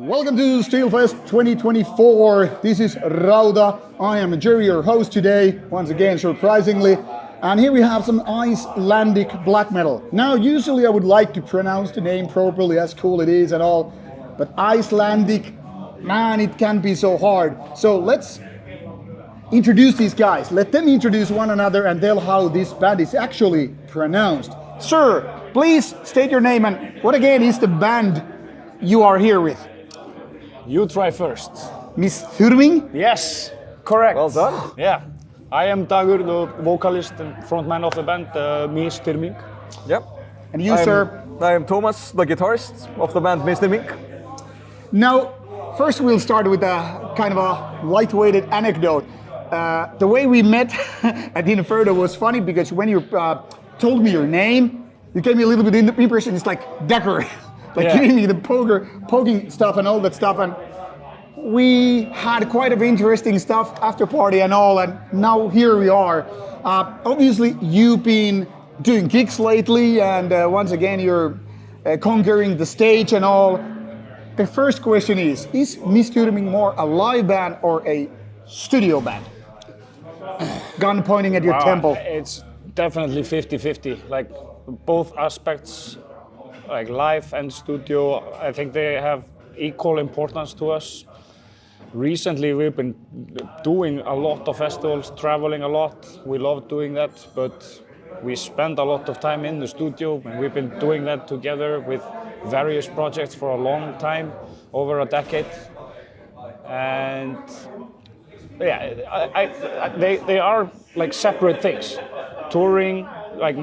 Welcome to Steelfest 2024. This is Rauta. I am Jerry, your host today, once again, surprisingly. And here we have some Icelandic black metal. Now, usually I would like to pronounce the name properly, as cool it is and all. But Icelandic, man, it can be so hard. So let's introduce these guys. Let them introduce one another and tell how this band is actually pronounced. Sir, please state your name and what again is the band you are here with? You try first. Misthyrming? Yes, correct. Well done. Yeah. I am Dagur, the vocalist and frontman of the band, Misthyrming. Yep. And you, sir? I am Thomas, the guitarist of the band Misthyrming. Now, first we'll start with a kind of a light-weighted anecdote. The way we met at Inferno was funny because when you told me your name, you gave me a little bit of impression. It's like Decker, like giving me the poking stuff and all that stuff. And we had quite a interesting stuff after party and all. And now here we are. Obviously, you've been doing gigs lately, and once again you're conquering the stage and all. The first question is Misthyrming more a live band or a studio band? Gun pointing at your temple. It's definitely 50-50. Like both aspects, like live and studio, I think they have equal importance to us. Recently we've been doing a lot of festivals, traveling a lot. We love doing that, but we spend a lot of time in the studio, and we've been doing that together with various projects for a long time, over a decade. And yeah, they are like separate things. Touring, like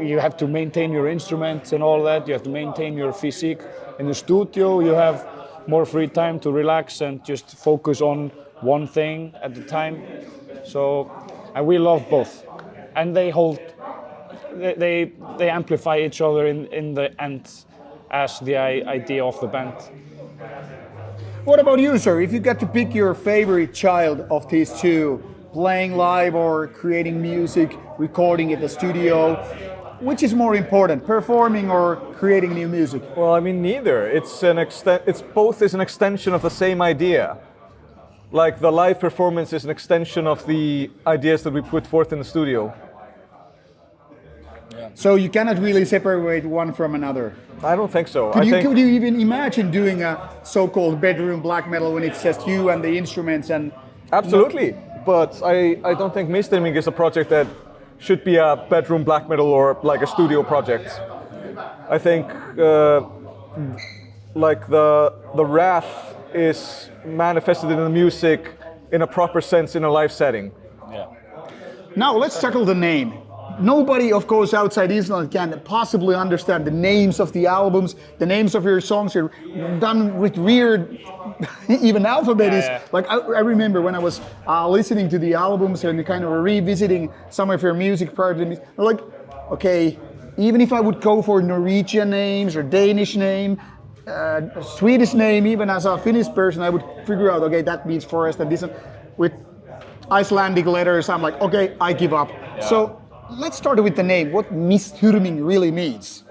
you have to maintain your instruments and all that. You have to maintain your physique. In the studio, you have more free time to relax and just focus on one thing at a time. So, and we love both, and they amplify each other in the end as the idea of the band. What about you, sir? If you got to pick your favorite child of these two, playing live or creating music, recording at the studio, which is more important, performing or creating new music? Well, I mean, neither. It's both is an extension of the same idea. Like the live performance is an extension of the ideas that we put forth in the studio. So you cannot really separate one from another. I don't think so. Could you even imagine doing a so-called bedroom black metal when it's just you and the instruments and? Absolutely, but I don't think Misthyrming is a project that should be a bedroom black metal or like a studio project. I think like the wrath is manifested in the music in a proper sense in a live setting. Yeah. Now let's tackle the name. Nobody, of course, outside Iceland can possibly understand the names of the albums. The names of your songs are done with weird, even alphabet is. Like I remember when I was listening to the albums and kind of revisiting some of your music prior to this, I'm like, okay, even if I would go for Norwegian names or Danish name, Swedish name, even as a Finnish person, I would figure out, okay, that means forest and this one. With Icelandic letters, I'm like, okay, I give up. Yeah. So. Let's start with the name. What Misthyrming really means?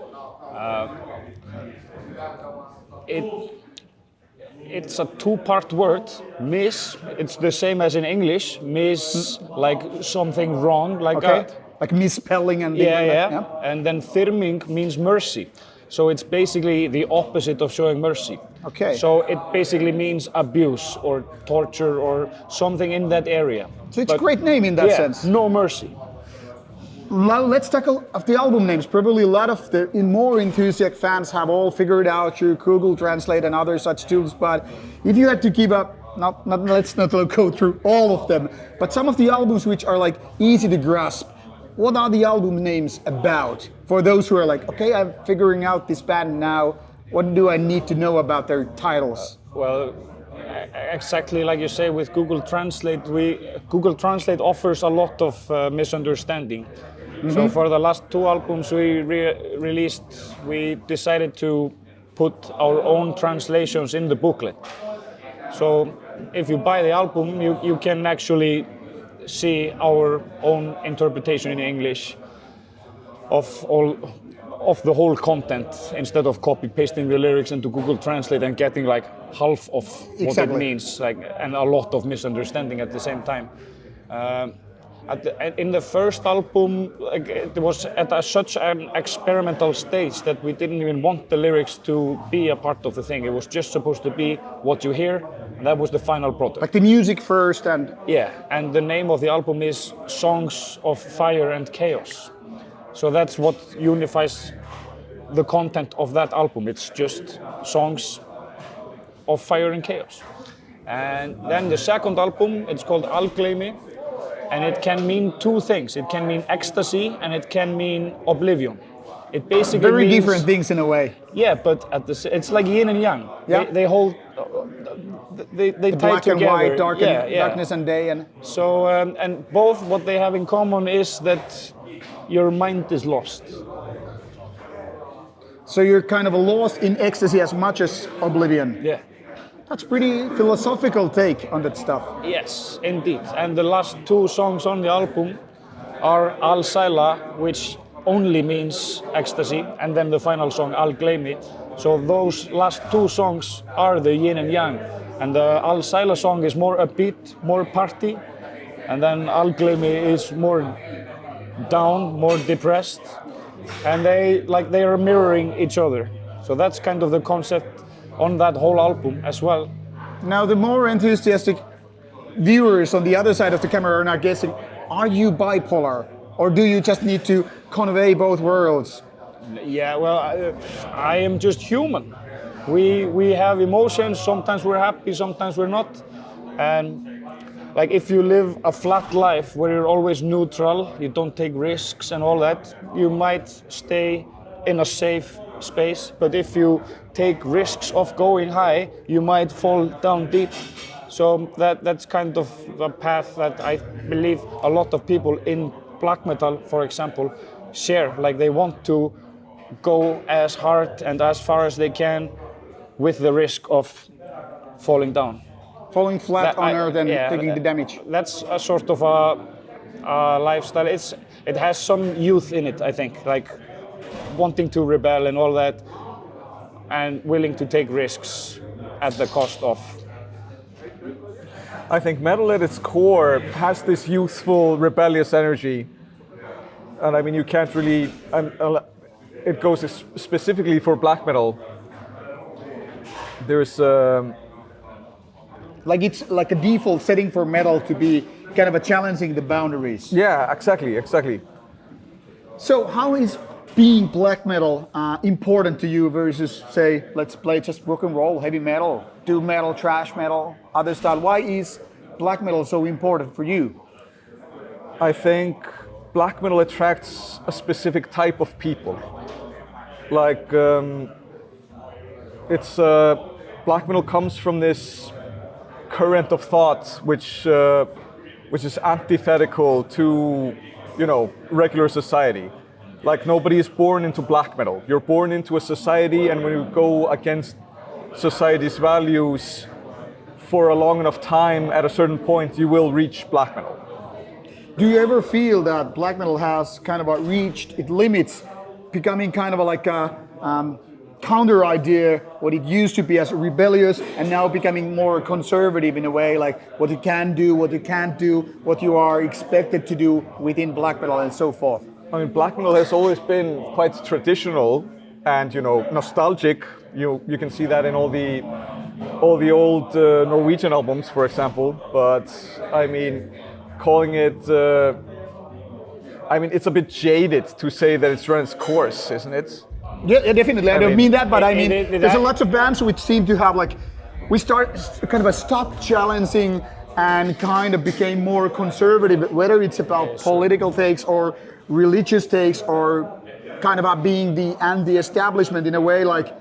It's a two-part word. Mis, it's the same as in English. Mis, like something wrong, like that. Like misspelling and yeah. And then thyrming means mercy. So it's basically the opposite of showing mercy. Okay. So it basically means abuse or torture or something in that area. So it's a great name in that sense. No mercy. Let's tackle of the album names. Probably a lot of the more enthusiastic fans have all figured out through Google Translate and other such tools. But if you had to give up, let's not go through all of them, but some of the albums which are like easy to grasp. What are the album names about? For those who are like, okay, I'm figuring out this band now. What do I need to know about their titles? Well, exactly like you say with Google Translate, Google Translate offers a lot of misunderstanding. Mm-hmm. So for the last two albums we released, we decided to put our own translations in the booklet. So if you buy the album, you can actually see our own interpretation in English of all of the whole content instead of copy pasting the lyrics into Google Translate and getting like half of what Exactly. it means, like, and a lot of misunderstanding at the same time. In the first album, like, it was at such an experimental stage that we didn't even want the lyrics to be a part of the thing. It was just supposed to be what you hear, and that was the final product. Like the music first and... Yeah, and the name of the album is Songs of Fire and Chaos. So that's what unifies the content of that album. It's just songs of fire and chaos. And then the second album, it's called Algleymi, and it can mean two things. It can mean ecstasy and it can mean oblivion. It basically Very means, different things in a way. Yeah, but it's like yin and yang. Yeah. They hold, they The tie black and together. white, Yeah. darkness and day. And So, and both what they have in common is that your mind is lost. so you're kind of lost in ecstasy as much as oblivion. Yeah. That's pretty philosophical take on that stuff. Yes, indeed. And the last two songs on the album are Al Sæla, which only means ecstasy, and then the final song Al Gleymi. So those last two songs are the yin and yang. And the Al Sæla song is more upbeat, more party, and then Al Gleymi is more down, more depressed. And they are mirroring each other. So that's kind of the concept on that whole album as well. Now, the more enthusiastic viewers on the other side of the camera are now guessing, are you bipolar? Or do you just need to convey both worlds? Yeah, well, I am just human. We have emotions. Sometimes we're happy, sometimes we're not. And like if you live a flat life where you're always neutral, you don't take risks and all that, you might stay in a safe space. But if you take risks of going high, you might fall down deep. So that's kind of a path that I believe a lot of people in black metal, for example, share. Like they want to go as hard and as far as they can with the risk of falling down. Falling flat on earth and taking the damage. That's a sort of a lifestyle. It has some youth in it, I think, like wanting to rebel and all that, and willing to take risks at the cost of. I think metal at its core has this youthful, rebellious energy. And I mean, you can't really, it goes specifically for black metal. There's, Like it's like a default setting for metal to be kind of a challenging the boundaries. yeah, exactly. So how is being black metal important to you versus say, let's play just rock and roll, heavy metal, doom metal, thrash metal, other style? Why is black metal so important for you? I think black metal attracts a specific type of people. Like, black metal comes from this current of thought which is antithetical to, regular society. Like nobody is born into black metal. You're born into a society, and when you go against society's values for a long enough time, at a certain point, you will reach black metal. Do you ever feel that black metal has kind of reached its limits, becoming kind of like a counter idea, what it used to be as rebellious, and now becoming more conservative in a way, like what you can do, what you can't do, what you are expected to do within black metal and so forth? I mean, black metal has always been quite traditional and, nostalgic. You can see that in all the old Norwegian albums, for example. But I mean, calling it, it's a bit jaded to say that it's run its course, isn't it? Yeah, definitely. I don't mean that, but there's a lot of bands which seem to have we stopped challenging and kind of became more conservative, whether it's about political takes or religious takes or kind of about being the anti-establishment in a way, like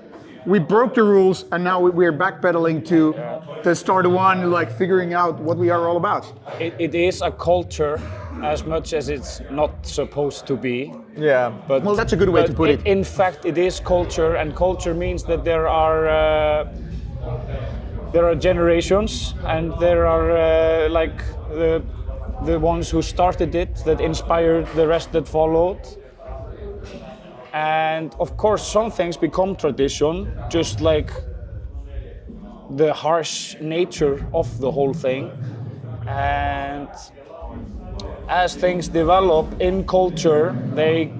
we broke the rules and now we're backpedaling to start one, like figuring out what we are all about. It is a culture as much as it's not supposed to be. Yeah. But well, that's a good way to put it. In fact, it is culture, and culture means that there are generations, and there are the ones who started it that inspired the rest that followed. And of course, some things become tradition, just like the harsh nature of the whole thing. And as things develop in culture, they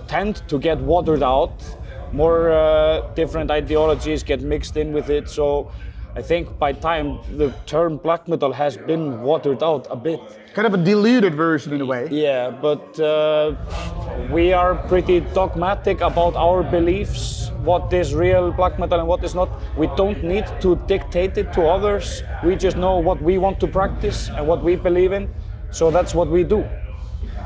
tend to get watered out. More different ideologies get mixed in with it. So I think by time the term black metal has been watered out a bit. Kind of a diluted version in a way. Yeah, but we are pretty dogmatic about our beliefs, what is real black metal and what is not. We don't need to dictate it to others. We just know what we want to practice and what we believe in. So that's what we do.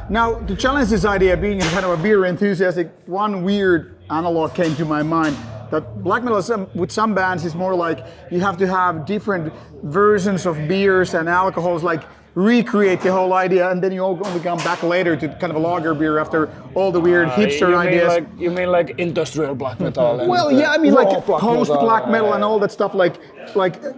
Now, to challenge this idea, being kind of a beer enthusiastic, one weird analog came to my mind. That black metal with some bands is more like you have to have different versions of beers and alcohols, like recreate the whole idea, and then you only come back later to kind of a lager beer after all the weird hipster ideas. You mean like industrial black metal? And well, yeah, I mean like post metal, black metal and all that stuff, like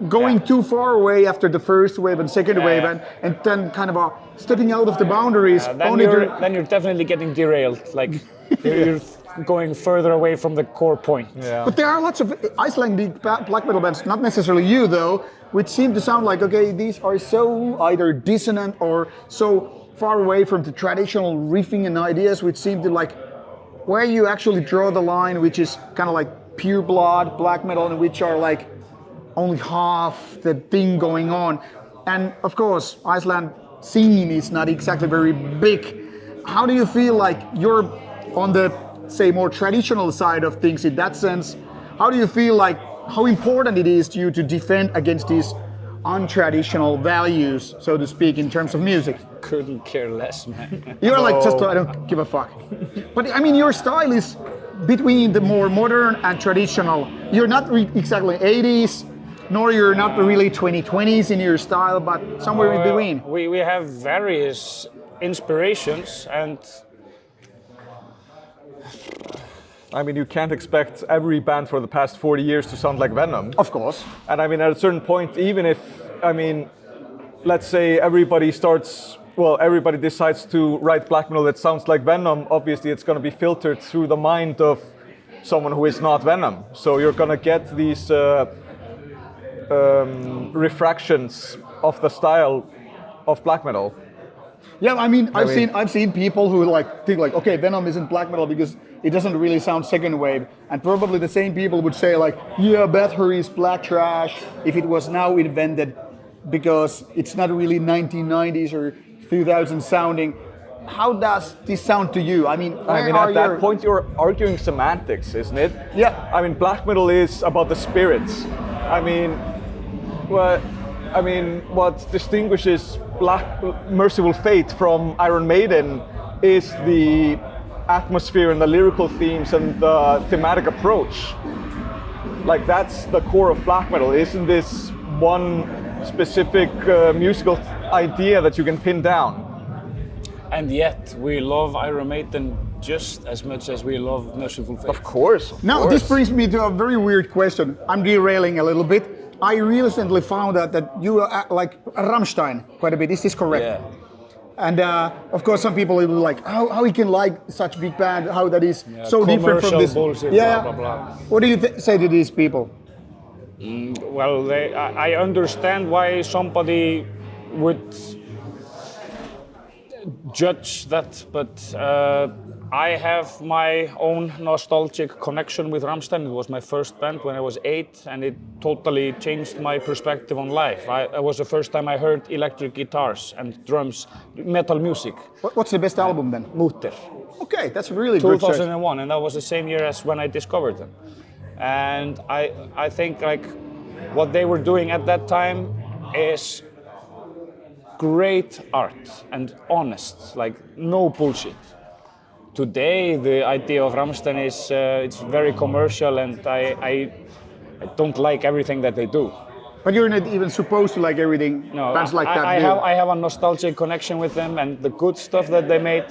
going too far away after the first wave and second wave, and then kind of stepping out of the boundaries. Then you're definitely getting derailed. Like you're going further away from the core point. Yeah. But there are lots of Icelandic black metal bands, not necessarily you though, which seem to sound like, okay, these are so either dissonant or so far away from the traditional riffing and ideas, which seem to like where you actually draw the line, which is kind of like pure blood black metal, and which are like only half the thing going on. And of course, Iceland scene is not exactly very big. How do you feel like you're on the, say, more traditional side of things in that sense? How do you feel like, how important it is to you to defend against these untraditional values, so to speak, in terms of music? Couldn't care less, man. You're like, just, I don't give a fuck. But I mean, your style is between the more modern and traditional. You're not exactly 80s, nor you're not really 2020s in your style, but somewhere in between. We have various inspirations, and I mean, you can't expect every band for the past 40 years to sound like Venom. Of course. And I mean, at a certain point, even if, I mean, let's say everybody decides to write black metal that sounds like Venom, obviously it's going to be filtered through the mind of someone who is not Venom. So you're going to get these refractions of the style of black metal. Yeah, I mean, I've seen people who like think like, okay, Venom isn't black metal because it doesn't really sound second wave, and probably the same people would say like, yeah, Bathory is black trash if it was now invented because it's not really 1990s or 2000 sounding. How does this sound to you? I mean, at that point you're arguing semantics, isn't it? Yeah. I mean, black metal is about the spirits. I mean, what distinguishes Black Merciful Fate from Iron Maiden is the atmosphere and the lyrical themes and the thematic approach. Like, that's the core of black metal. Isn't this one specific musical idea that you can pin down? And yet we love Iron Maiden just as much as we love Merciful Fate. Of course. Now, this brings me to a very weird question. I'm derailing a little bit. I recently found out that you like Rammstein quite a bit. Is this correct? Yeah. And of course, some people will be like, how he can like such big band, how that is so different from this. Bullshit, yeah. blah, blah, blah. What do you say to these people? Well, I understand why somebody would judge that, but I have my own nostalgic connection with Rammstein. It was my first band when I was 8, and it totally changed my perspective on life. It was the first time I heard electric guitars and drums, metal music. What's the best album then? Mutter. Okay, that's really good. 2001, and that was the same year as when I discovered them. And I think like what they were doing at that time is great art and honest, like no bullshit. Today, the idea of Rammstein is it's very commercial, and I don't like everything that they do. But you're not even supposed to like everything bands like that do. I have a nostalgic connection with them, and the good stuff that they made,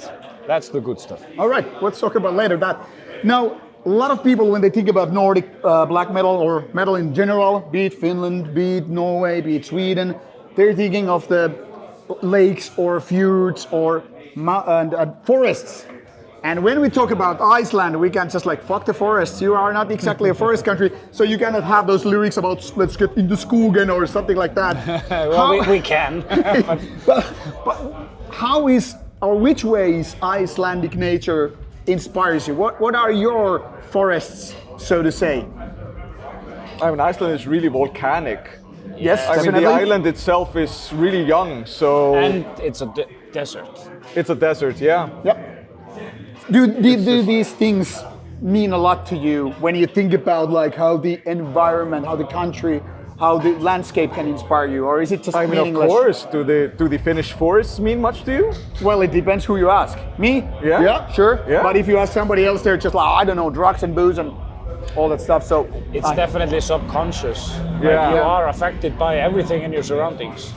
that's the good stuff. All right, let's talk about later that. Now, a lot of people, when they think about Nordic black metal or metal in general, be it Finland, be it Norway, be it Sweden, they're thinking of the lakes or fjords or forests. And when we talk about Iceland, we can just like, fuck the forests. You are not exactly a forest country, so you cannot have those lyrics about let's get into skogen or something like that. Well, we can. but how is, or which ways Icelandic nature inspires you? What are your forests, so to say? I mean, Iceland is really volcanic. Yes, I mean, definitely. the island itself is really young, so... And it's a desert. It's a desert, yeah. Yep. Do these things mean a lot to you when you think about like how the environment, how the country, how the landscape can inspire you, or is it just meaningless? Of course. Do the Finnish forests mean much to you? Well, it depends who you ask. Me? Yeah. Yeah, sure. Yeah. But if you ask somebody else, they're just like, I don't know, drugs and booze and all that stuff. So It's definitely subconscious. Yeah. Like you are affected by everything in your surroundings.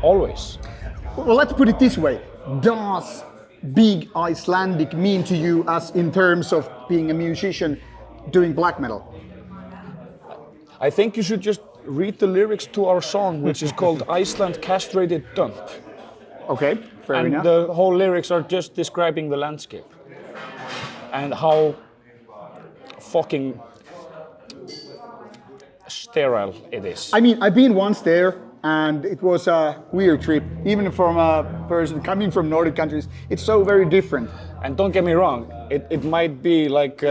Always. well, let's put it this way. Does big Icelandic mean to you as in terms of being a musician doing black metal? I think you should just read the lyrics to our song, which is called Iceland Castrated Dump. Okay, fair And enough. the whole lyrics are just describing the landscape and how fucking sterile it is. I mean, I've been once there, and it was a weird trip. Even from a person coming from Nordic countries, it's so very different. And don't get me wrong, it might be like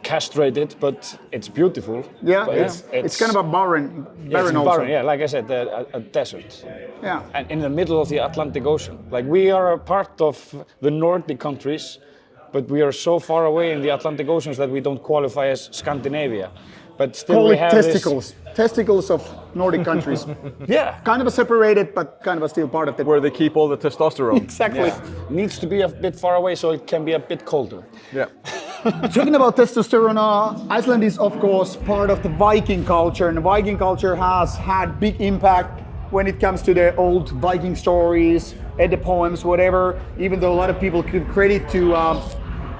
castrated, but it's beautiful. Yeah, But it's kind of a barren it's also. barren, yeah, like I said, a desert. Yeah. And in the middle of the Atlantic Ocean. Like we are a part of the Nordic countries, but we are so far away in the Atlantic Oceans that we don't qualify as Scandinavia. But still Call we it have testicles. Testicles of Nordic countries. This, yeah. Kind of a separated, but kind of a still part of it. Where they keep all the testosterone. Exactly. Yeah. Needs to be a bit far away so it can be a bit colder. Yeah. Talking about testosterone, Iceland is of course part of the Viking culture, and the Viking culture has had big impact when it comes to the old Viking stories, Edda poems, whatever. Even though a lot of people give credit to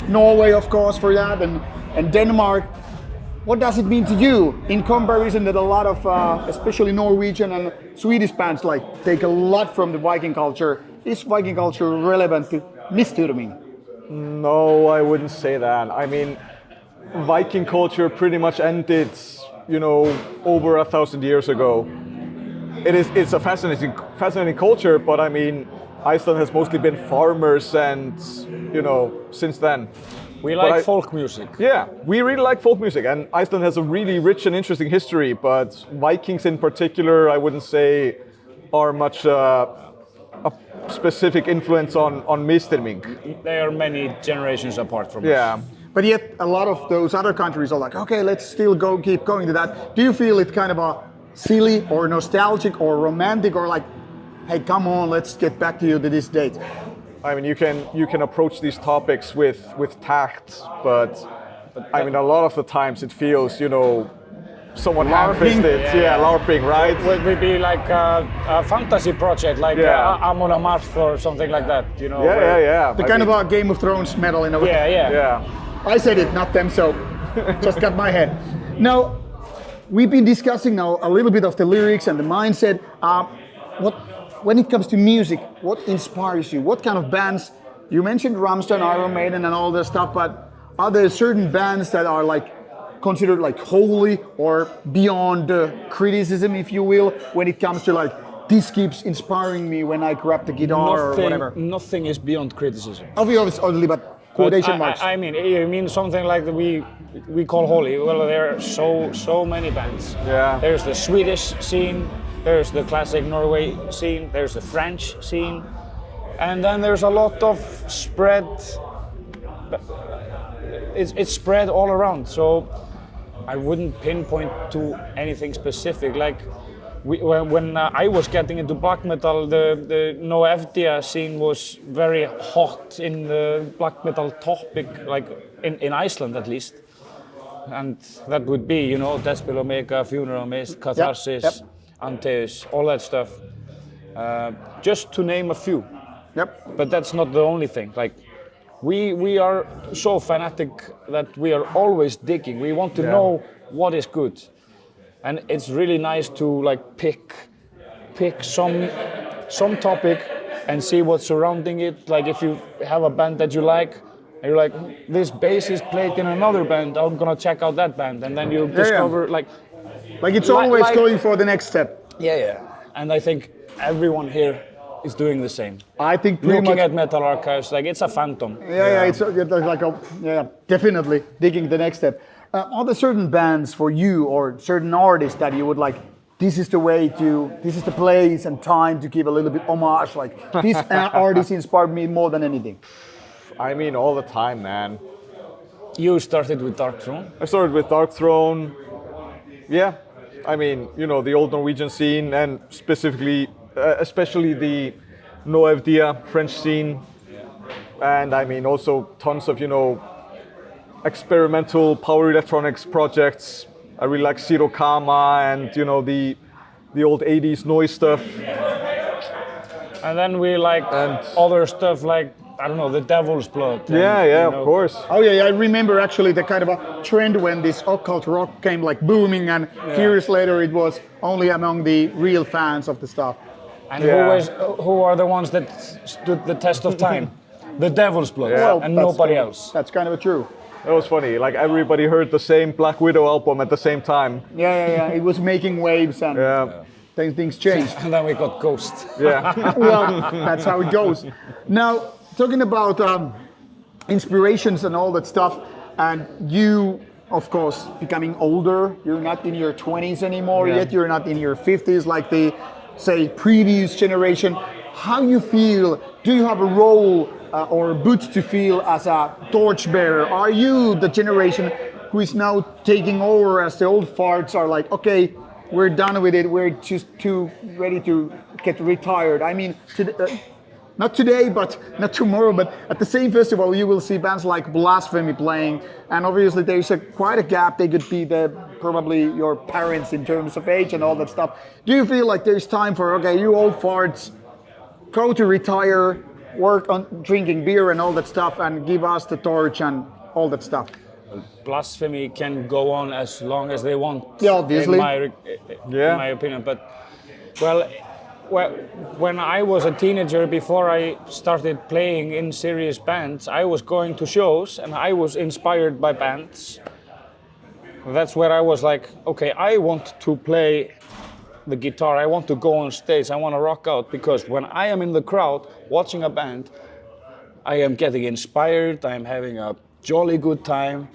Norway, of course, for that, and Denmark. What does it mean to you in comparison that a lot of, especially Norwegian and Swedish bands, like take a lot from the Viking culture? Is Viking culture relevant to Misthyrming? No, I wouldn't say that. I mean, Viking culture pretty much ended, over 1,000 years ago. It's a fascinating culture, but I mean, Iceland has mostly been farmers and, since then. We like folk music. Yeah, we really like folk music, and Iceland has a really rich and interesting history, but Vikings in particular, I wouldn't say are much a specific influence on Misthyrming. They are many generations apart from us. Yeah. But yet, a lot of those other countries are like, okay, let's still keep going to that. Do you feel it kind of a silly or nostalgic or romantic, or like, hey, come on, let's get back to this date? I mean, you can approach these topics with tact, but I mean, a lot of the times it feels, someone ham-fisted, LARPing, right? It would be like a fantasy project, like I'm on a march or something like that, Yeah. The kind of a Game of Thrones metal in a way. Yeah. I said it, not them, so just got my head. Now, we've been discussing now a little bit of the lyrics and the mindset. When it comes to music, what inspires you? What kind of bands? You mentioned Rammstein, Iron Maiden, and all this stuff, but are there certain bands that are like considered like holy or beyond criticism, if you will, when it comes to like this keeps inspiring me when I grab the guitar or whatever? Nothing is beyond criticism. Obviously, but quotation marks. I mean, you mean something like that we call holy. Well, there are so many bands. Yeah. There's the Swedish scene. There's the classic Norway scene, there's the French scene, and then there's a lot of spread. It's spread all around, so I wouldn't pinpoint to anything specific. Like when I was getting into black metal, the No Evdia scene was very hot in the black metal topic, like in Iceland at least. And that would be, Deathspell Omega, Funeral Mist, Catharsis. Yep. Anteus, all that stuff, just to name a few. Yep. But that's not the only thing. Like, we are so fanatic that we are always digging. We want to know what is good, and it's really nice to like pick some topic and see what's surrounding it. Like if you have a band that you like, and you're like, this bass is played in another band, I'm gonna check out that band, and then you discover like it's always going for the next step. Yeah. And I think everyone here is doing the same. I think pretty Looking much at metal archives, like it's a phantom. it's like definitely digging the next step. Are there certain bands for you or certain artists that you would like? This is the place and time to give a little bit homage. Like this artist inspired me more than anything. I mean, all the time, man. You started with Dark Throne. I started with Dark Throne. Yeah, I mean, the old Norwegian scene, and specifically, especially the Noevdia French scene, and I mean also tons of experimental power electronics projects. I really like Zero Kama and the old 80s noise stuff. And then we like other stuff like, I don't know, the Devil's Blood. Of course. Oh yeah, I remember actually the kind of a trend when this occult rock came like booming, and years later it was only among the real fans of the stuff. And who are the ones that stood the test of time? The Devil's Blood, and nobody else. That's kind of true. It was funny, like everybody heard the same Black Widow album at the same time. Yeah. It was making waves and things changed. And then we got Ghost. Yeah. Well, that's how it goes. Now, talking about inspirations and all that stuff, and you, of course, becoming older, you're not in your 20s anymore yet, you're not in your 50s like the, say, previous generation. How you feel? Do you have a role or boots to feel as a torchbearer? Are you the generation who is now taking over as the old farts are like, okay, we're done with it, we're just too ready to get retired? I mean, not today, but not tomorrow, but at the same festival you will see bands like Blasphemy playing, and obviously there's quite a gap. They could be probably your parents in terms of age and all that stuff. Do you feel like there's time for, okay, you old farts, go to retire, work on drinking beer and all that stuff, and give us the torch and all that stuff? Blasphemy can go on as long as they want. Yeah, obviously. In my opinion, but when I was a teenager, before I started playing in serious bands, I was going to shows and I was inspired by bands. That's where I was like, okay, I want to play the guitar, I want to go on stage, I want to rock out, because when I am in the crowd watching a band, I am getting inspired, I am having a jolly good time,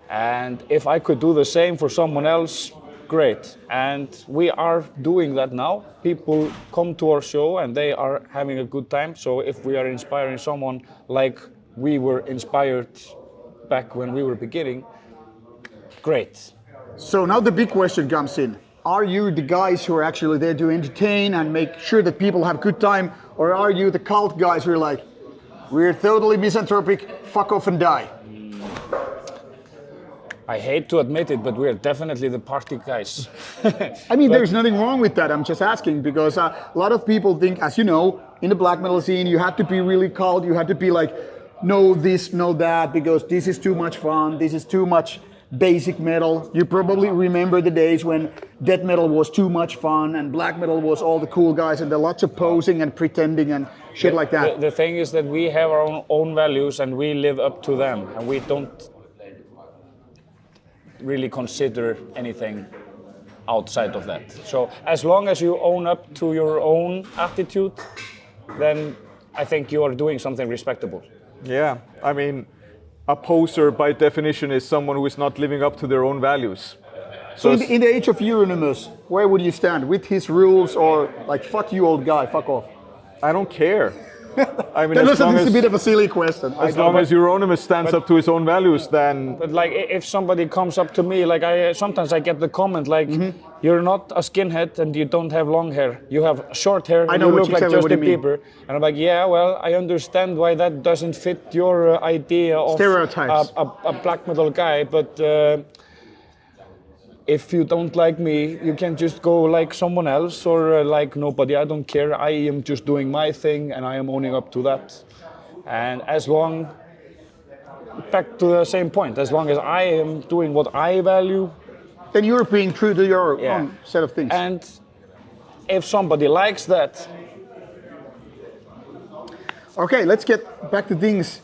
and if I could do the same for someone else, great. And we are doing that now. People come to our show and they are having a good time, so if we are inspiring someone like we were inspired back when we were beginning, great. So now the big question comes in. Are you the guys who are actually there to entertain and make sure that people have a good time, or are you the cult guys who are like, we're totally misanthropic, fuck off and die? I hate to admit it, but we're definitely the party guys. I mean, there's nothing wrong with that. I'm just asking because a lot of people think, as you know, in the black metal scene, you have to be really cult, you have to be like, no this, no that, because this is too much fun, this is too much basic metal. You probably remember the days when death metal was too much fun and black metal was all the cool guys and there lots of posing and pretending and shit like that. The thing is that we have our own values and we live up to them, and we don't really consider anything outside of that. So as long as you own up to your own attitude, then I think you are doing something respectable. Yeah, I mean, a poser by definition is someone who is not living up to their own values. So in the age of Euronymous, where would you stand? With his rules, or like, fuck you old guy, fuck off? I don't care. I mean, It's a bit of a silly question. As long as Euronymous stands up to his own values, then... But like, if somebody comes up to me, like sometimes I get the comment like, you're not a skinhead and you don't have long hair. You have short hair and you look like Justin Bieber. And I'm like, yeah, well, I understand why that doesn't fit your idea of stereotypes. A black metal guy, but if you don't like me, you can just go like someone else or like nobody. I don't care. I am just doing my thing and I am owning up to that. And back to the same point, as long as I am doing what I value, then you're being true to your own set of things. And if somebody likes that, Okay, let's get back to things.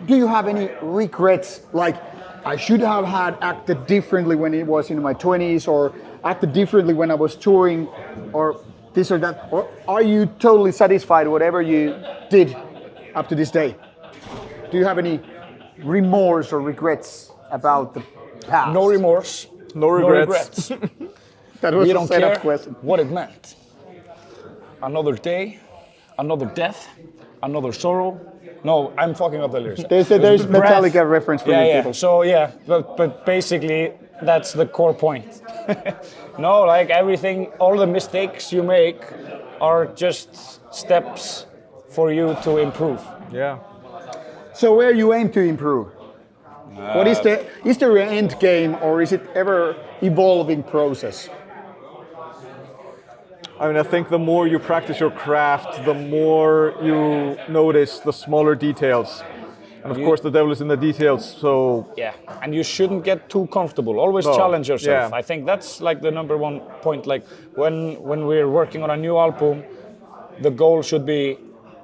Do you have any regrets? Like, I should have had acted differently when it was in my 20s, or acted differently when I was touring, or this or that? Or are you totally satisfied whatever you did up to this day? Do you have any remorse or regrets about the past? No remorse. No regrets. That was We a don't setup care question. what it meant. Another day, another death, another sorrow. No, I'm fucking up the lyrics. There's Metallica reference for you people. So yeah, but basically that's the core point. No, like everything, all the mistakes you make are just steps for you to improve. Yeah. So where you aim to improve? What is there an end game, or is it ever evolving process? I mean, I think the more you practice your craft, the more you notice the smaller details. And of course, the devil is in the details, so... Yeah, and you shouldn't get too comfortable. Always challenge yourself. Yeah. I think that's like the number one point. Like when we're working on a new album, the goal should be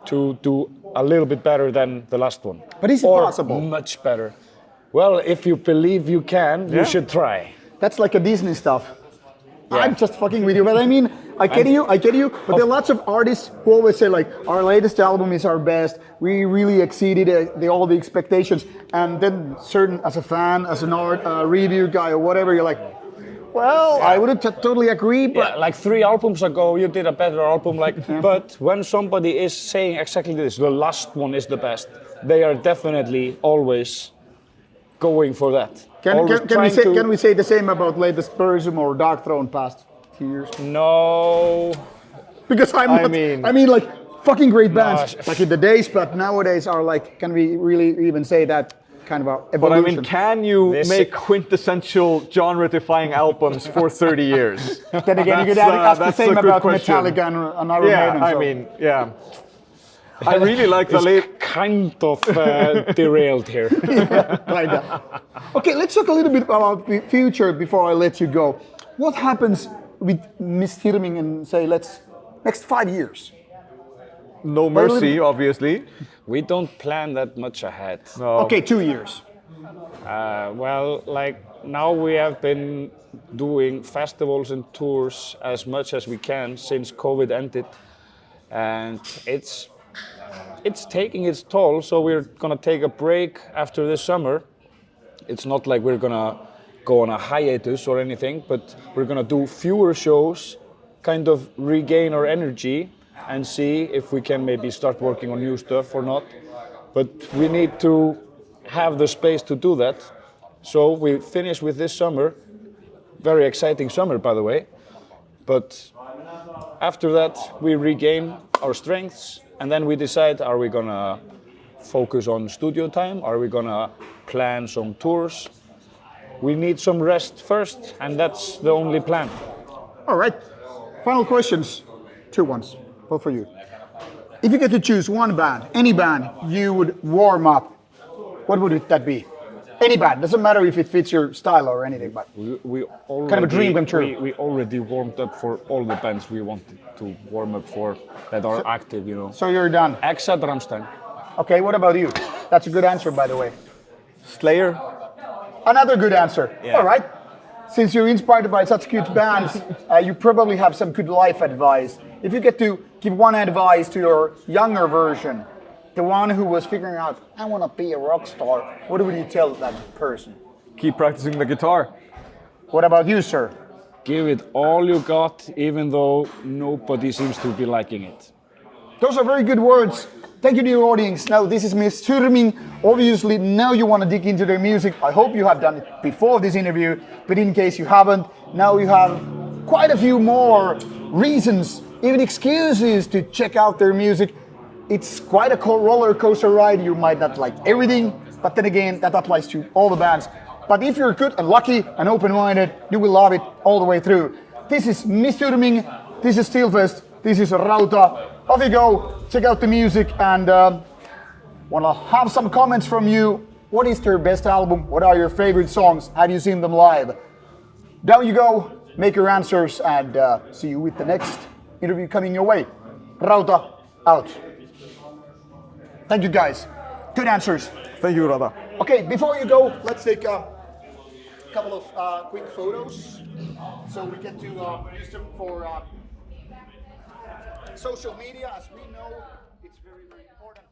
to do a little bit better than the last one. But is it or possible? Much better. Well, if you believe you can, you should try. That's like a Disney stuff. Yeah. I'm just fucking with you, but I mean, I get you, but there are lots of artists who always say like, our latest album is our best, we really exceeded all the expectations, and then certain, as a fan, as an art review guy or whatever, you're like, well, I would totally agree, but... Yeah, like 3 albums ago, you did a better album, like, but when somebody is saying exactly this, the last one is the best, they are definitely always going for that. Can we say the same about latest Burzum or Dark Throne past few years? No. Because I mean like fucking great bands back in the days, but nowadays are like, can we really even say that kind of a evolution? But I mean, can you make quintessential genre-defying albums for 30 years? Then again, you could ask the same about Metallica and Iron Maiden. Yeah, I mean, yeah. I really like the late... kind of derailed here. Kinda. Okay, let's talk a little bit about the future before I let you go. What happens with Misthyrming in, say, next 5 years? No mercy, obviously. We don't plan that much ahead. No. Okay, 2 years. Well, like now we have been doing festivals and tours as much as we can since COVID ended, and it's taking its toll, so we're gonna take a break after this summer. It's not like we're gonna go on a hiatus or anything, but we're gonna do fewer shows, kind of regain our energy and see if we can maybe start working on new stuff or not. But we need to have the space to do that. So we finish with this summer, very exciting summer by the way, but after that we regain our strengths. And then we decide, are we gonna focus on studio time? Are we gonna plan some tours? We need some rest first, and that's the only plan. All right. Final questions. 2 ones, both for you. If you get to choose one band, any band you would warm up, what would that be? Any band, doesn't matter if it fits your style or anything, but we already, kind of a dream come true. We already warmed up for all the bands we wanted to warm up for that are active, you know. So you're done. Except Rammstein. Okay, what about you? That's a good answer, by the way. Slayer. Another good answer. Yeah. All right. Since you're inspired by such good bands, you probably have some good life advice. If you get to give one advice to your younger version, the one who was figuring out, I want to be a rock star, what would you tell that person? Keep practicing the guitar. What about you, sir? Give it all you got, even though nobody seems to be liking it. Those are very good words. Thank you to your audience. Now, this is Misthyrming. Obviously, now you want to dig into their music. I hope you have done it before this interview, but in case you haven't, now you have quite a few more reasons, even excuses to check out their music. It's quite a roller coaster ride. You might not like everything, but then again, that applies to all the bands. But if you're good and lucky and open-minded, you will love it all the way through. This is Misthyrming, this is Steelfest, this is Rauta. Off you go, check out the music, and want to have some comments from you. What is their best album? What are your favorite songs? Have you seen them live? Down you go, make your answers, and see you with the next interview coming your way. Rauta, out. Thank you guys. Good answers. Thank you, Rauta. Okay, before you go, let's take a couple of quick photos so we get to use them for social media. As we know, it's very, very important.